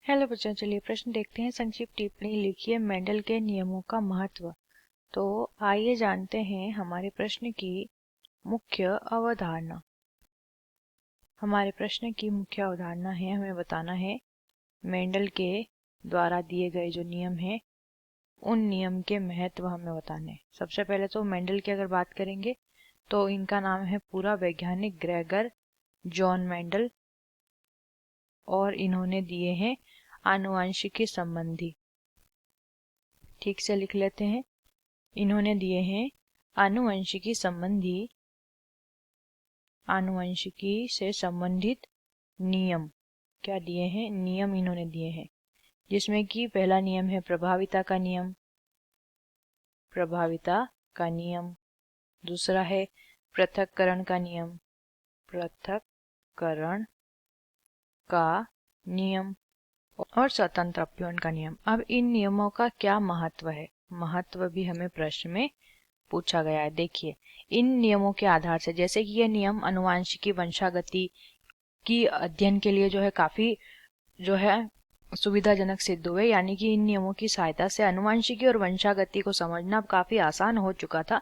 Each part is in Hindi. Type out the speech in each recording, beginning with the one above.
हेलो बच्चों, चलिए प्रश्न देखते हैं। संक्षिप्त टिप्पणी लिखिए, मेंडल के नियमों का महत्व। तो आइए जानते हैं हमारे प्रश्न की मुख्य अवधारणा। हमारे प्रश्न की मुख्य अवधारणा है, हमें बताना है मेंडल के द्वारा दिए गए जो नियम हैं उन नियम के महत्व हमें बताने हैं। सबसे पहले तो मेंडल की अगर बात करेंगे तो इनका नाम है पूरा वैज्ञानिक ग्रेगर जॉन मेंडल, और इन्होंने दिए हैं आनुवंशिकी संबंधी। ठीक से लिख लेते हैं। इन्होंने दिए हैं आनुवंशिकी संबंधी, आनुवंशिकी से संबंधित नियम। क्या दिए हैं? नियम इन्होंने दिए हैं, जिसमें कि पहला नियम है प्रभाविता का नियम, प्रभाविता का नियम। दूसरा है पृथक्करण का नियम, पृथक्करण का नियम, और स्वतंत्र अपव्यय का नियम। अब इन नियमों का क्या महत्व है, महत्व भी हमें प्रश्न में पूछा गया है। देखिए, इन नियमों के आधार से, जैसे कि ये नियम आनुवंशिकी वंशागति की अध्ययन के लिए जो है काफी जो है सुविधाजनक सिद्ध हुए, यानी कि इन नियमों की सहायता से आनुवंशिकी और वंशागति को समझना काफी आसान हो चुका था।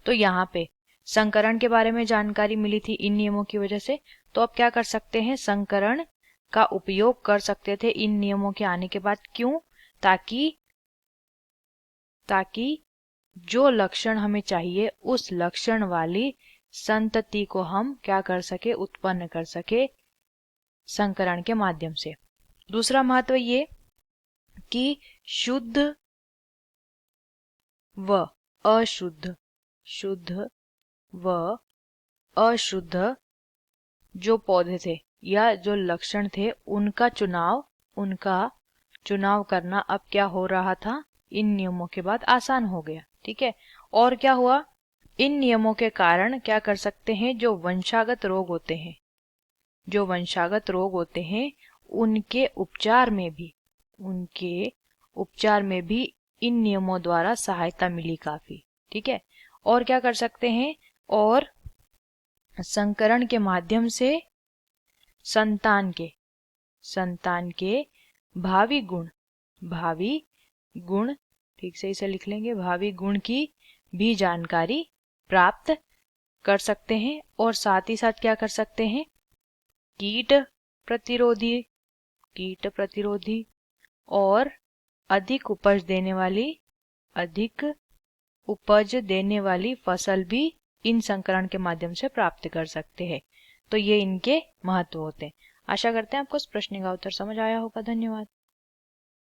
तो यहाँ पे संकरण के बारे में जानकारी मिली थी इन नियमों की वजह से। तो अब क्या कर सकते हैं, संकरण का उपयोग कर सकते थे इन नियमों के आने के बाद। क्यों? ताकि जो लक्षण हमें चाहिए उस लक्षण वाली संतति को हम क्या कर सके, उत्पन्न कर सके संकरण के माध्यम से। दूसरा महत्व ये कि शुद्ध व अशुद्ध, शुद्ध व अशुद्ध जो पौधे थे या जो लक्षण थे उनका चुनाव करना अब क्या हो रहा था, इन नियमों के बाद आसान हो गया। ठीक है। और क्या हुआ, इन नियमों के कारण क्या कर सकते हैं, जो वंशागत रोग होते हैं, जो वंशागत रोग होते हैं उनके उपचार में भी इन नियमों द्वारा सहायता मिली काफी। ठीक है। और क्या कर सकते हैं, और संकरण के माध्यम से संतान के भावी गुण, ठीक से इसे लिख लेंगे, भावी गुण की भी जानकारी प्राप्त कर सकते हैं। और साथ ही साथ क्या कर सकते हैं, कीट प्रतिरोधी और अधिक उपज देने वाली फसल भी इन संकरण के माध्यम से प्राप्त कर सकते हैं। तो ये इनके महत्व होते हैं। आशा करते हैं आपको इस प्रश्न का उत्तर समझ आया होगा। धन्यवाद।